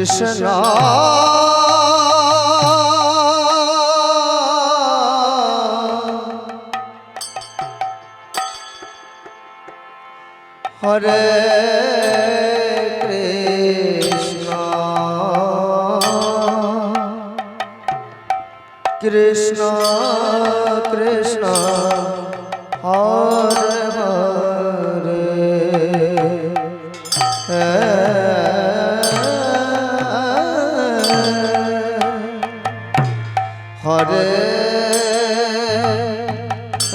Krishna Hare Krishna Krishna Hare Hare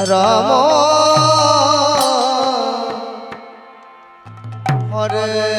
Ram Hare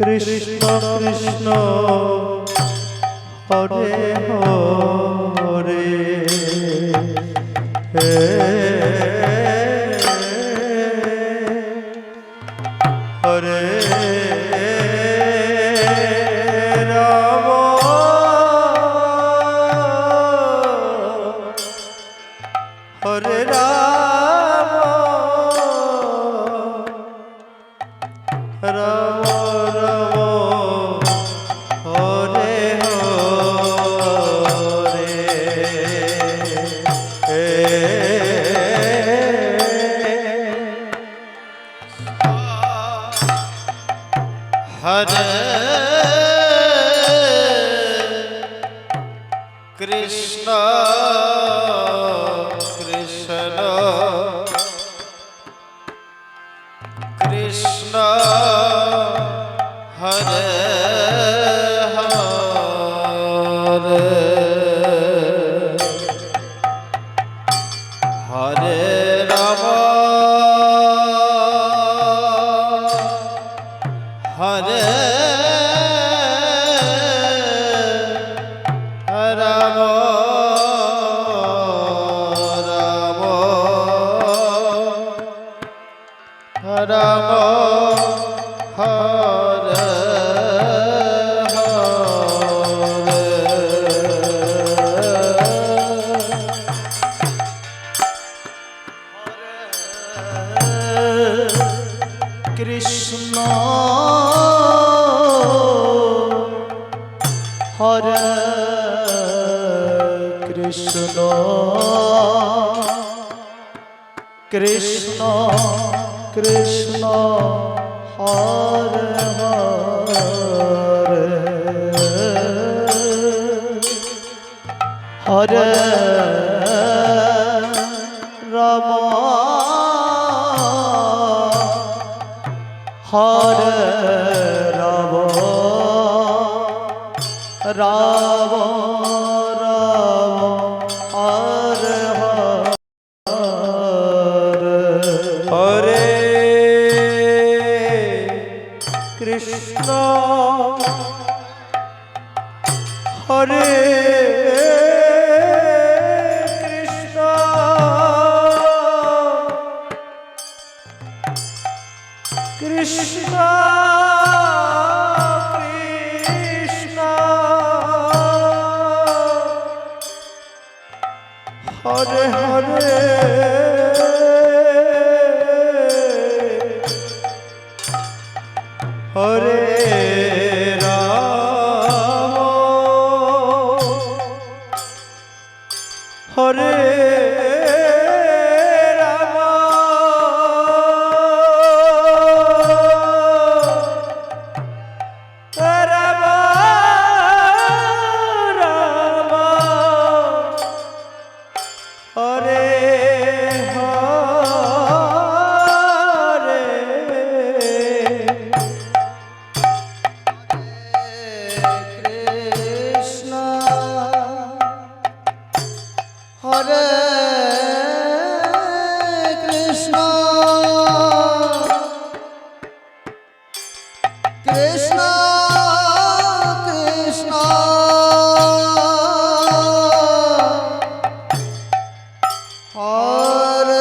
Krishna Krishna Hare Hare Hare Ram Hare Ram Ram Hare Krishna Krishna Krishna Hare Hare Hare Ram Hare Ram Ram Ram Hare Krishna Hare Krishna Krishna Krishna Hare Hare Hare Ram Hare Ram Ram Ram Hare Hare Krishna Hare Krishna Krishna Krishna Hare Hare Hare Ram Hare Ram Ram Ram Hare Krishna Hare Krishna Krishna Krishna Hare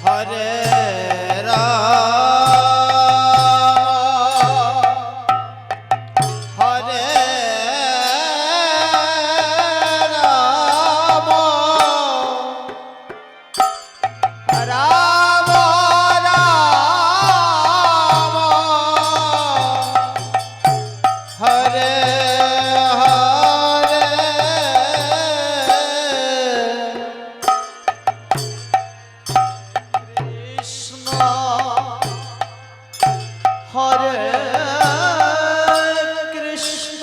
Hare Hare Ram Krishna Hare Krishna Krishna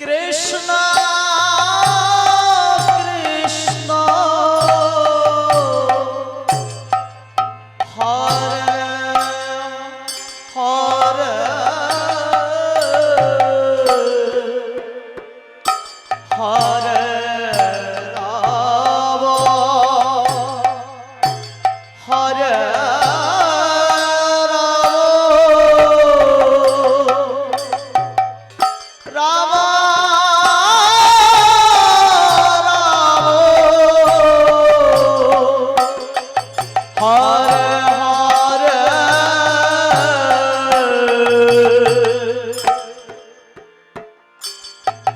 Krishna Hare Hare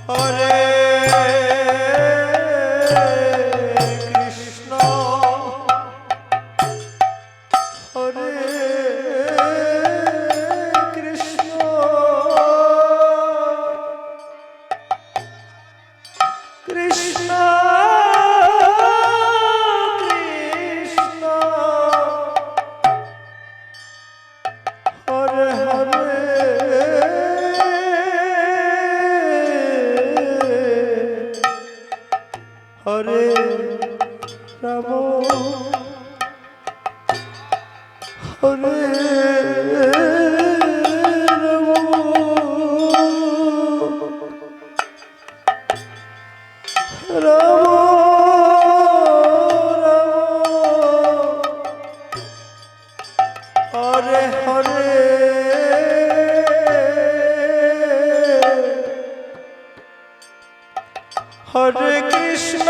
Hare Krishna Hare Krishna Krishna Krishna Hare Hare Hare Ram Hare Ram Ram Hare Hare Hare Krishna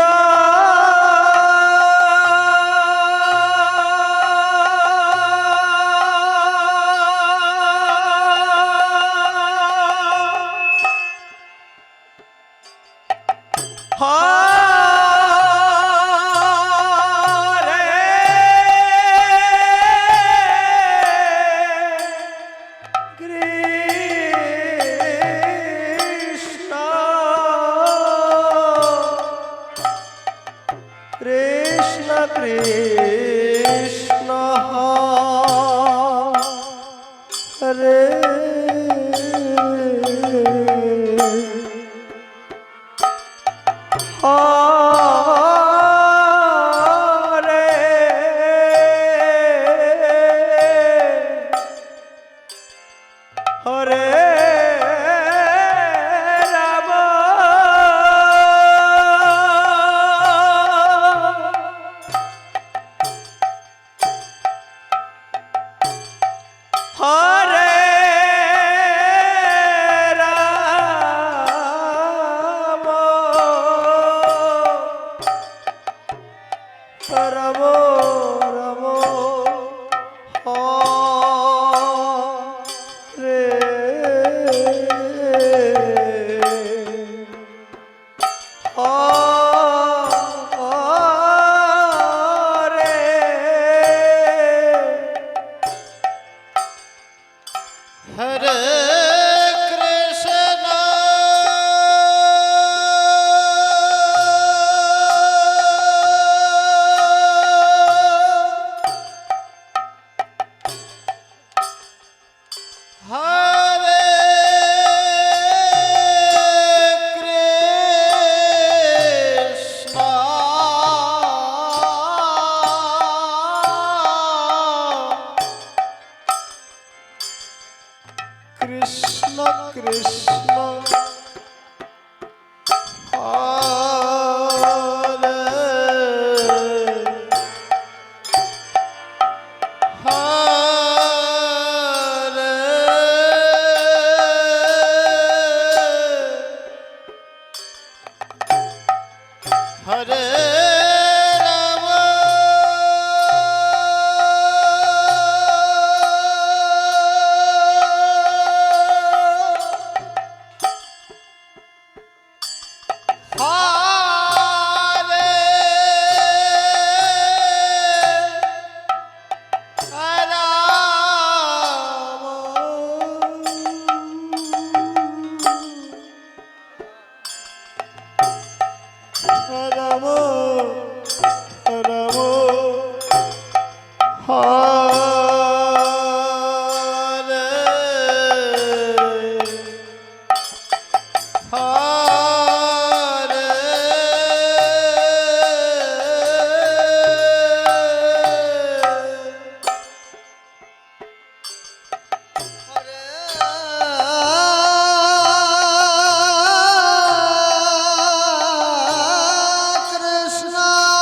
Krishna Krishna Hare Hare Hare Ram Hare Ram Ram Ram Hare Hare Krishna Hare Krishna Krishna Krishna Hare Hare Hare Ram Ram Ram Hare Hare Krishna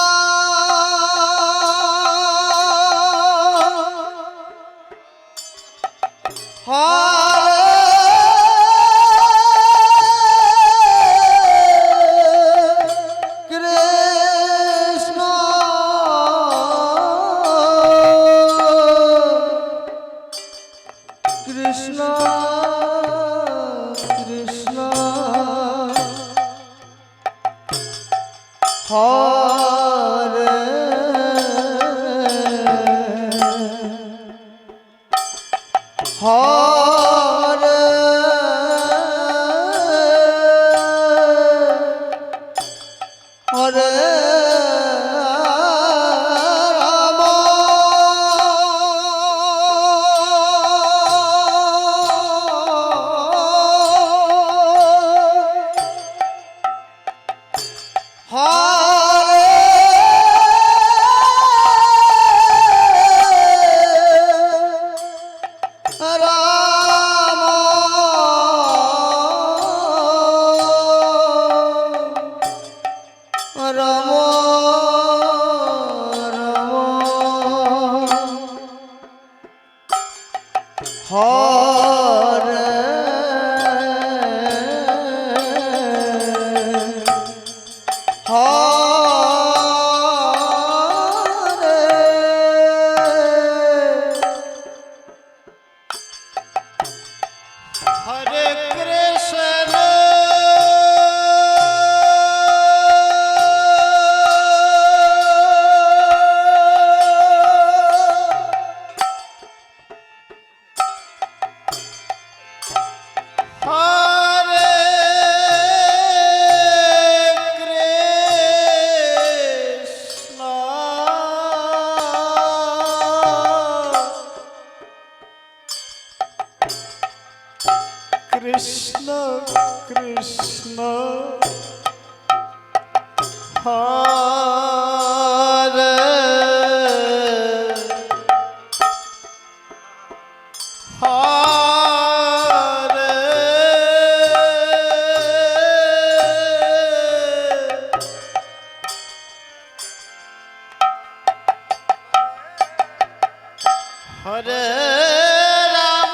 Hare Hare Hare Ram Hare Krishna Hare Krishna Krishna Krishna Hare Hare Hare Ram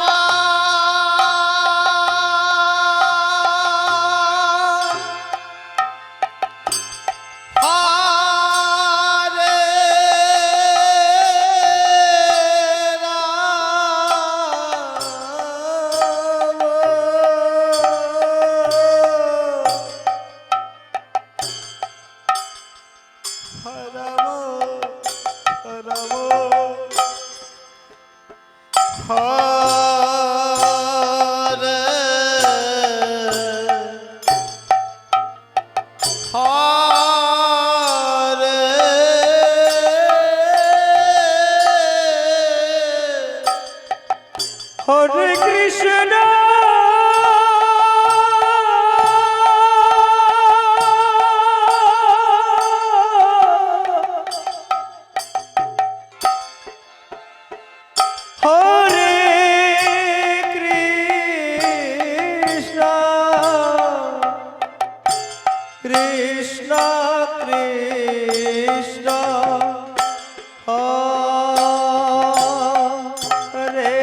Hare Hare Krishna Hare Krishna Krishna Krishna Hare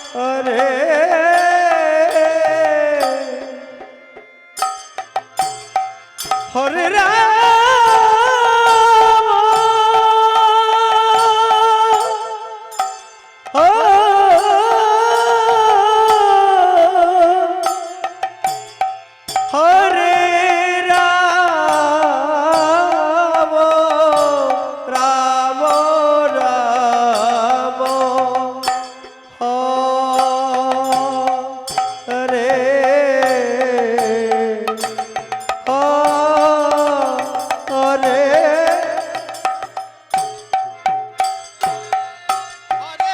Hare Hare Ram Hare Ram Ram Ram Hare Hare Hare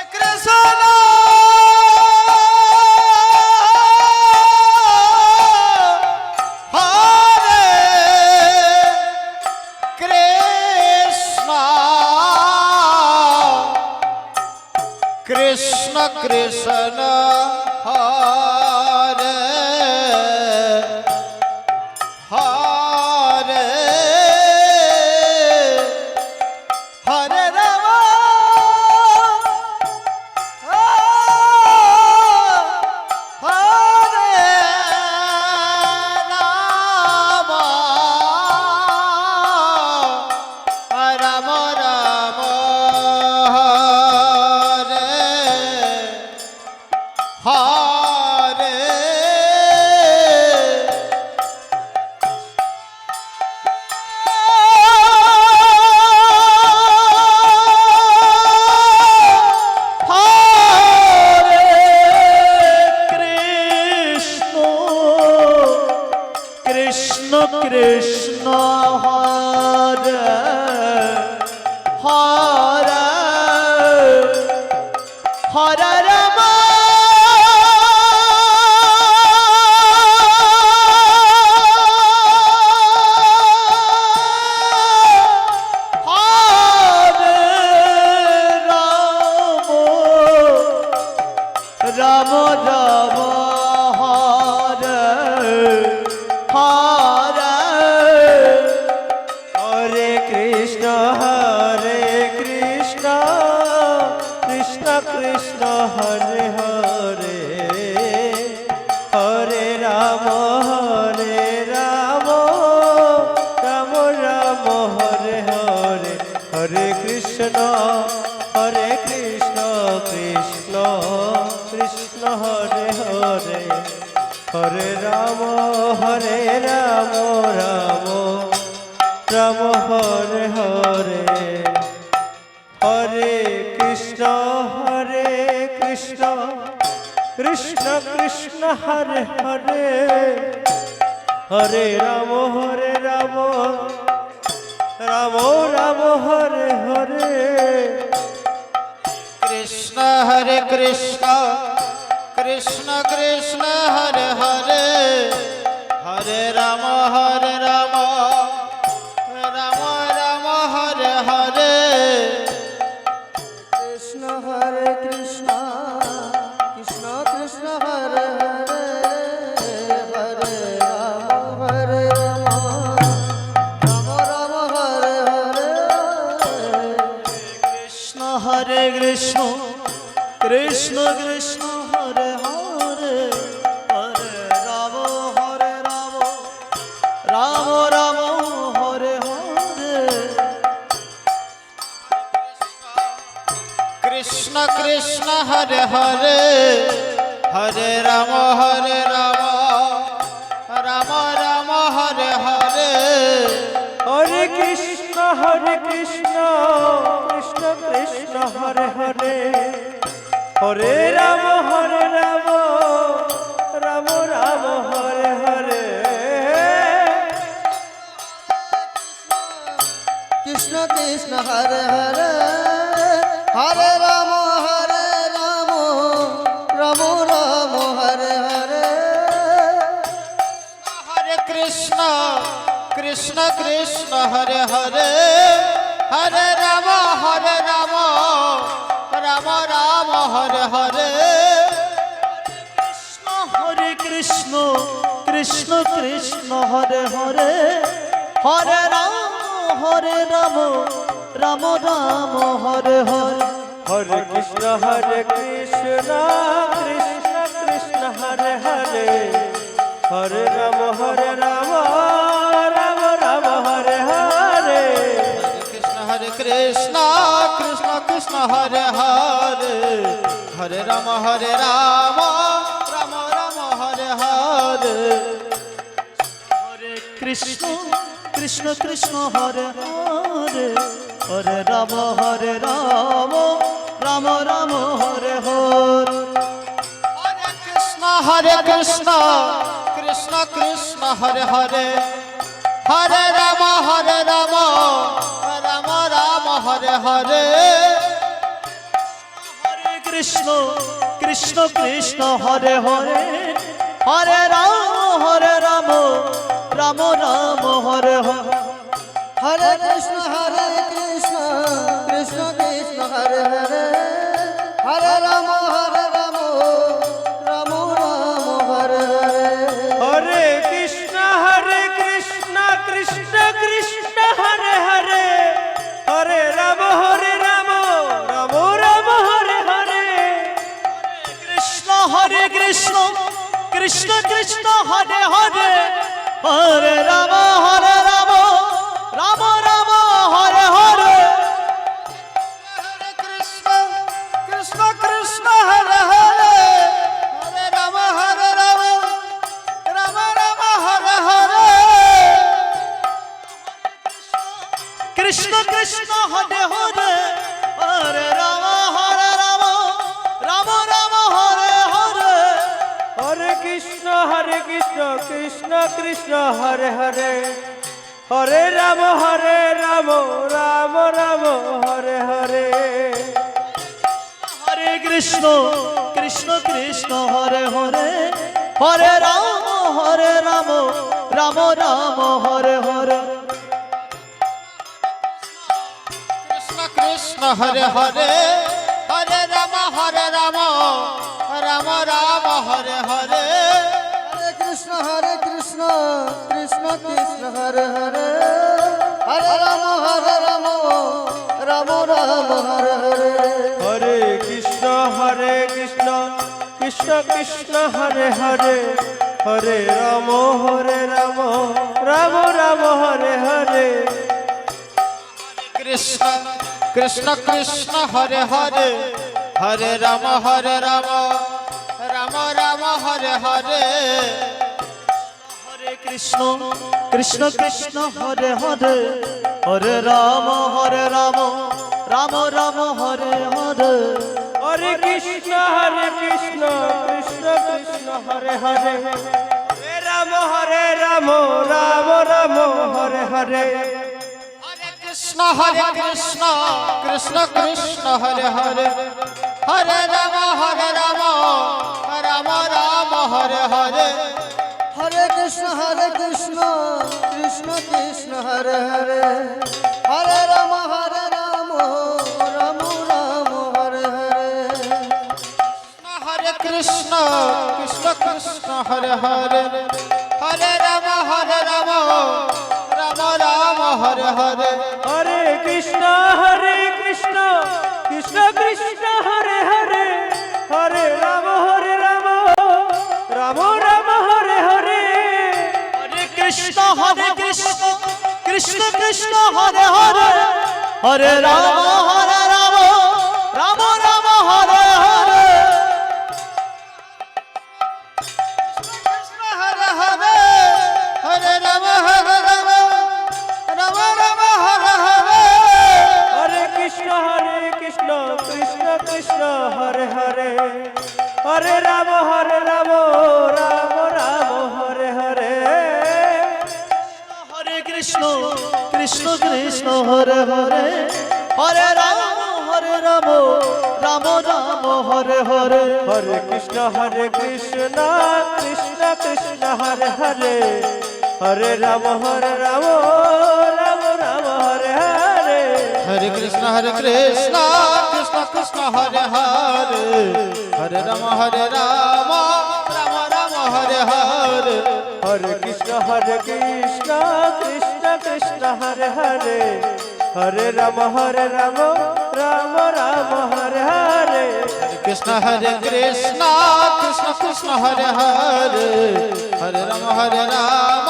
Krishna Krishna Krishna Hare Hare Hare Ram Hare Ram Ram Ram Hare Krishna Hare Hare Hare Ram Ram Ram Hare Hare Hare Krishna Krishna Krishna Hare Hare Hare Ram Ram Ram Ram Hare Hare Hare Krishna Krishna Krishna Hare Hare Hare Ram Ram Ram Hare Hare Hare Krishna Krishna Krishna Hare Hare Hare Ram Ram Ram Hare Hare Krishna Hare Krishna Krishna Krishna Hare Hare Hare Ram Ram Ram Hare Hare Krishna Krishna Krishna Krishna Hare Hare Hare Ram Ram Ram Hare Hare Krishna Hare Krishna Krishna Krishna Hare Hare Hare Ram Ram Ram Hare Hare Krishna Krishna Hare Hare Hare Ram Ram Ram Hare Hare Hare Krishna Krishna Krishna Hare Hare Hare Ram Ram Ram Hare Hare Krishna Krishna Hare Hare Hare Ram Ram Ram Hare Hare Hare Krishna Krishna Krishna Hare Hare Hare Ram Ram Ram Hare Hare Krishna Hare Krishna Krishna Krishna Hare Hare Hare Ram Ram Ram Hare Hare Hare Krishna Krishna Krishna Hare Hare Hare Ram Ram Ram Hare Hare Krishna Krishna Krishna Krishna Hare Hare Hare Ram Ram Ram Hare Hare Hare Krishna Krishna Krishna Hare Hare Hare Ram Ram Ram Hare Hare Hare Krishna Krishna Krishna Krishna Hare Hare Hare Ram Ram Hare Hare Hare Krishna Krishna Krishna Hare Hare Hare Ram Ram Hare Hare Hare Krishna Krishna Krishna Hare Hare Hare Ram Ram Ram Hare Hare Hare Krishna Krishna Krishna Hare Hare Hare Ram Ram Ram Hare Hare Krishna Krishna Krishna Krishna Hare Hare Hare Ram Ram Ram Hare Hare Krishna Krishna Krishna Hare Hare Hare Ram Ram Hare Hare Krishna Krishna Hare Hare Hare Ram Ram Hare Hare Hare Krishna Hare Krishna Krishna Krishna Hare Hare Hare Ram Ram Ram Hare Hare Hare Krishna Krishna Krishna Hare Hare Hare Ram Ram Ram Hare Hare Krishna Krishna Hare Hare Hare Ram Ram Ram Hare Hare Hare Krishna Krishna Krishna Hare Hare Hare Ram Ram Ram Hare Hare Hare Krishna Krishna Krishna Hare Hare Hare Ram Ram Ram Hare Hare Krishna Krishna Krishna Hare Hare Hare Ram Ram Ram Hare Hare Hare Krishna Krishna Krishna Hare Hare Hare Ram Ram Ram Hare Hare Hare Krishna Krishna Krishna Hare Hare Hare Ram Ram Ram Hare Hare Hare Krishna Krishna Krishna Hare Hare Hare Ram Ram Ram Hare Hare Hare Krishna Krishna Krishna Hare Hare Hare Ram Ram Ram Hare Hare Hare Krishna Krishna Hare Hare Hare Ram Ram Ram Hare Hare Hare Krishna Krishna Krishna Hare Hare Hare Ram Ram Ram Hare Hare Hare Krishna Krishna Krishna Hare Hare Hare Ram Ram Ram Hare Hare Hare Hare Hare Ram Ram Ram Hare Hare Hare Krishna Krishna Krishna Hare Hare Hare Ram Ram Ram Hare Hare Hare Krishna Krishna Krishna Hare Hare Hare Ram Ram Ram Hare Hare Hare Krishna Krishna Krishna Hare Hare Hare Ram Ram Ram Hare Hare Hare Krishna Krishna Krishna Hare Hare Hare Ram Ram Ram Hare Hare Hare Krishna Krishna Krishna Hare Hare Hare Ram Ram Ram Hare Hare Krishna Krishna Krishna Hare Hare Hare Ram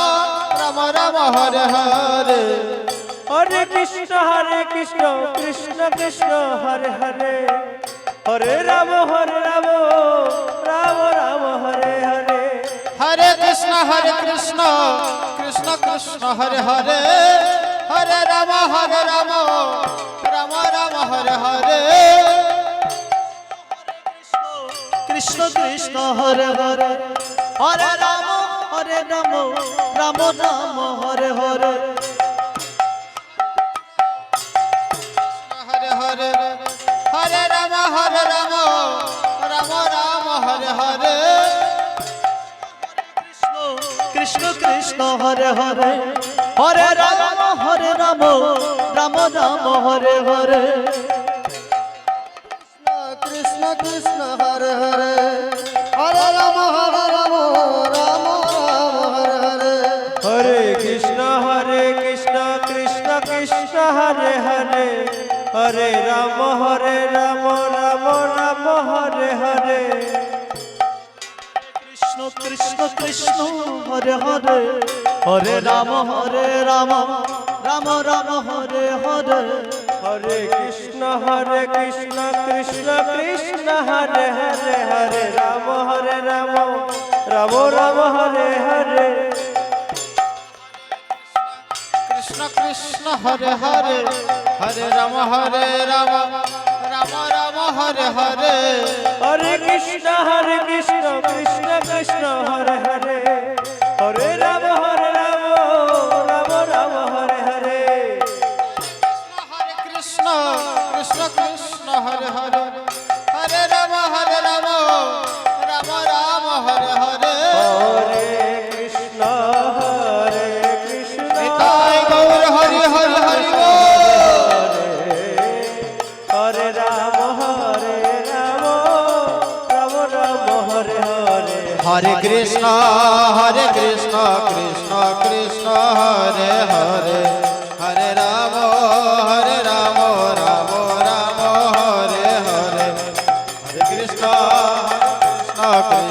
Ram Ram Hare Hare Hare Krishna Krishna Krishna Hare Hare Hare Ram Ram Ram Hare Hare Hare Krishna Krishna Krishna Hare Hare Hare Ram Ram Ram Hare Hare Krishna Krishna Hare Hare Hare Ram Ram Ram Hare Hare Hare Hare Hare Ram Ram Ram Hare Hare Krishna Krishna Hare Hare Hare Ram Ram Ram Hare Hare Krishna Krishna Hare Hare Hare Ram Ram Hare Hare Hare Krishna Krishna Krishna Hare Hare Hare Ram Ram Ram Hare Hare Krishna Krishna Krishna Hare Hare Hare Ram Ram Ram Hare Hare Hare Krishna Krishna Krishna Hare Hare Hare Ram Ram Hare Hare Krishna Krishna Hare Hare Hare Ram Ram Ram Hare Hare Hare Krishna Krishna Krishna Hare Hare Hare Krishna Krishna Krishna Hare Hare Hare Ram Ram Ram Hare Hare Hare Krishna Krishna